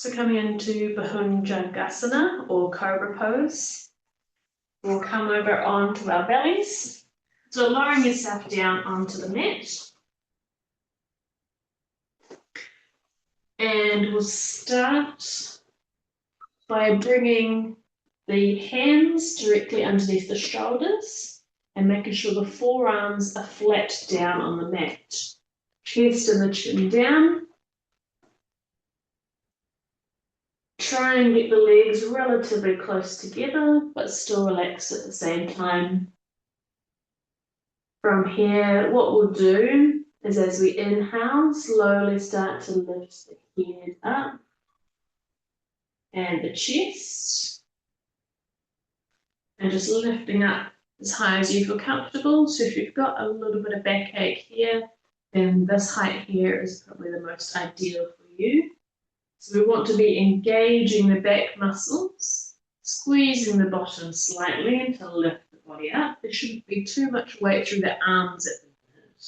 So coming into Bhujangasana or cobra pose, we'll come over onto our bellies. So lowering yourself down onto the mat. And we'll start by bringing the hands directly underneath the shoulders and making sure the forearms are flat down on the mat. Chest and the chin down. Try and get the legs relatively close together, but still relax at the same time. From here, what we'll do is as we inhale, slowly start to lift the head up and the chest. And just lifting up as high as you feel comfortable. So if you've got a little bit of backache here, then this height here is probably the most ideal for you. So we want to be engaging the back muscles, squeezing the bottom slightly to lift the body up. There shouldn't be too much weight through the arms at the minute.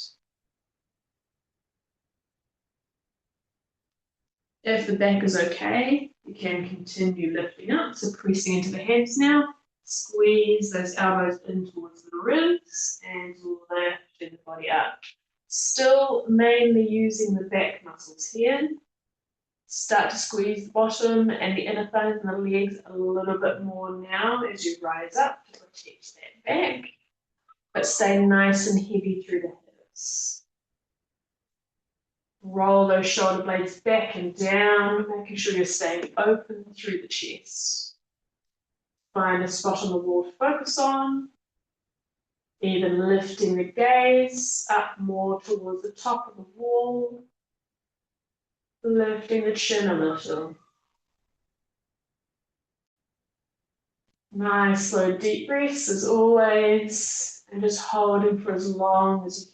If the back is okay, you can continue lifting up. So pressing into the hands now. Squeeze those elbows in towards the ribs and lifting the body up. Still mainly using the back muscles here. Start to squeeze the bottom and the inner thighs and the legs a little bit more now as you rise up to protect that back, but stay nice and heavy through the hips. Roll those shoulder blades back and down, making sure you're staying open through the chest. Find a spot on the wall to focus on, even lifting the gaze up more towards the top of the wall, lifting the chin a little. Nice, slow, deep breaths as always, and just holding for as long as you can.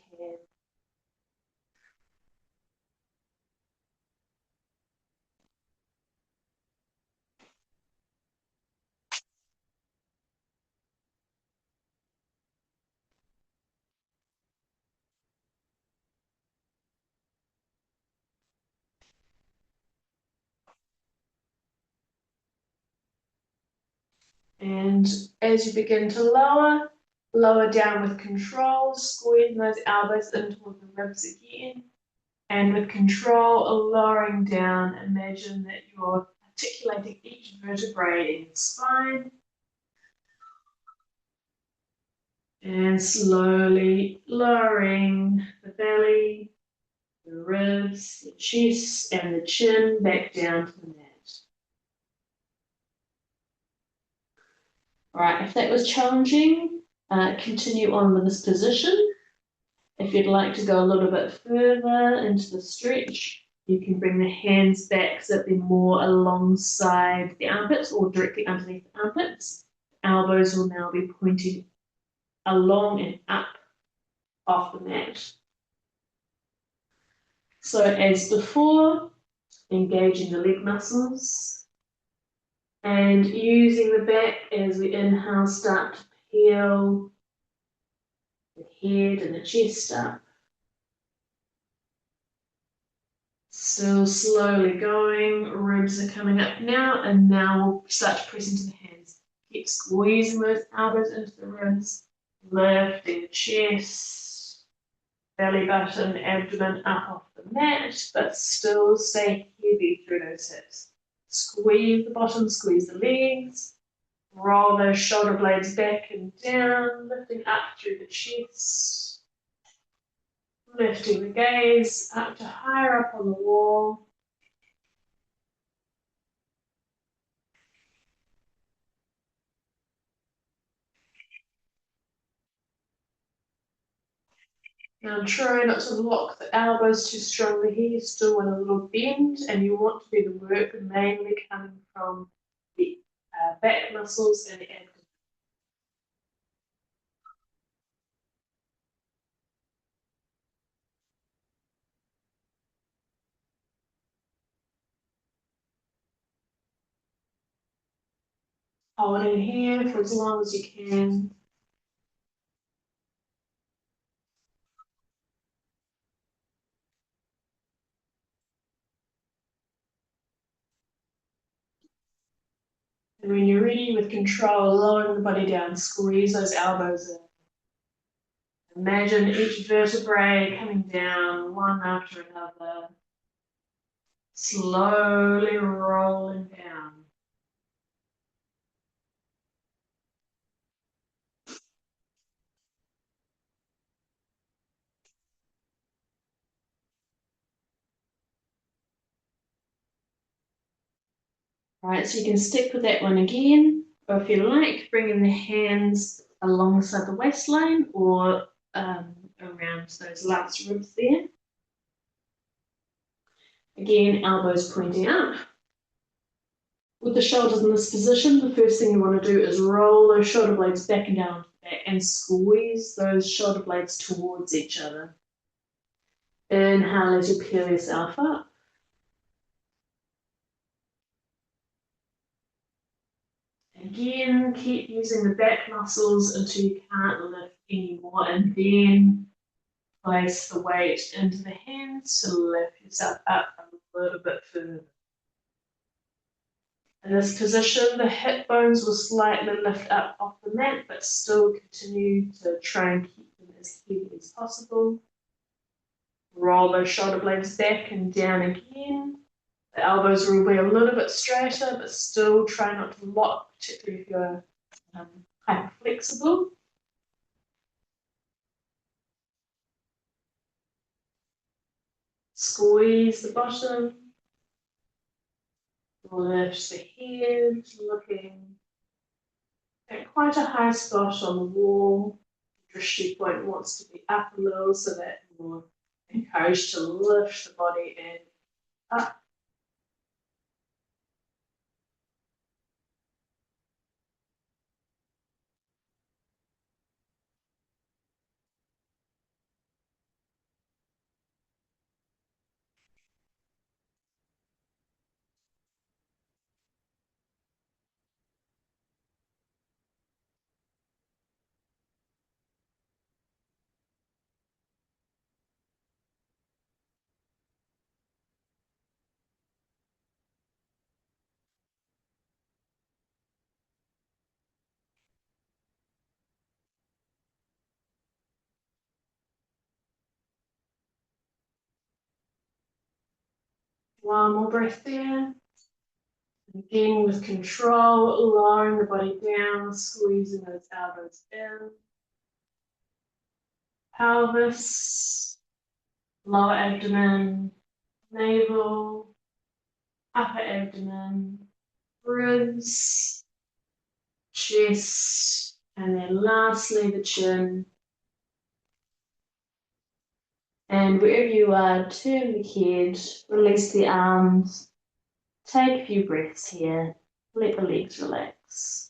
And as you begin to lower down with control, squeeze those elbows in toward the ribs again. And with control, lowering down, imagine that you're articulating each vertebrae in the spine. And slowly lowering the belly, the ribs, the chest, and the chin back down to the mat. All right, if that was challenging, continue on with this position. If you'd like to go a little bit further into the stretch, you can bring the hands back so that they're more alongside the armpits or directly underneath the armpits. Elbows will now be pointing along and up off the mat. So as before, engaging the leg muscles and using the back as we inhale, start to peel the head and the chest up. Still slowly going, ribs are coming up now, and now we'll start to press into the hands. Keep squeezing those elbows into the ribs, lifting the chest, belly button, abdomen up off the mat, but still stay heavy through those hips. Squeeze the bottom, squeeze the legs, roll those shoulder blades back and down, lifting up through the chest. Lifting the gaze up to higher up on the wall. Now try not to lock the elbows too strongly here. You still want a little bend, and you want to be the work mainly coming from the back muscles and the abdomen. Hold in here for as long as you can. And when you're ready with control, lowering the body down, squeeze those elbows in. Imagine each vertebrae coming down one after another, slowly rolling down. All right, so you can stick with that one again, or if you like, bringing the hands alongside the waistline or around those last ribs there. Again, elbows pointing up. With the shoulders in this position, the first thing you want to do is roll those shoulder blades back and down to the back and squeeze those shoulder blades towards each other. Inhale as you peel yourself up. Again, keep using the back muscles until you can't lift anymore, and then place the weight into the hands to lift yourself up a little bit further. In this position, the hip bones will slightly lift up off the mat, but still continue to try and keep them as heavy as possible. Roll those shoulder blades back and down again. The elbows will be a little bit straighter, but still try not to lock, particularly if you're hyper flexible. Squeeze the bottom. Lift the head, looking at quite a high spot on the wall. The drishti point wants to be up a little so that you're encouraged to lift the body and up. One more breath there. Again, with control, lowering the body down, squeezing those elbows in. Pelvis, lower abdomen, navel, upper abdomen, ribs, chest, and then lastly the chin. And wherever you are, turn the head, release the arms, take a few breaths here, let the legs relax.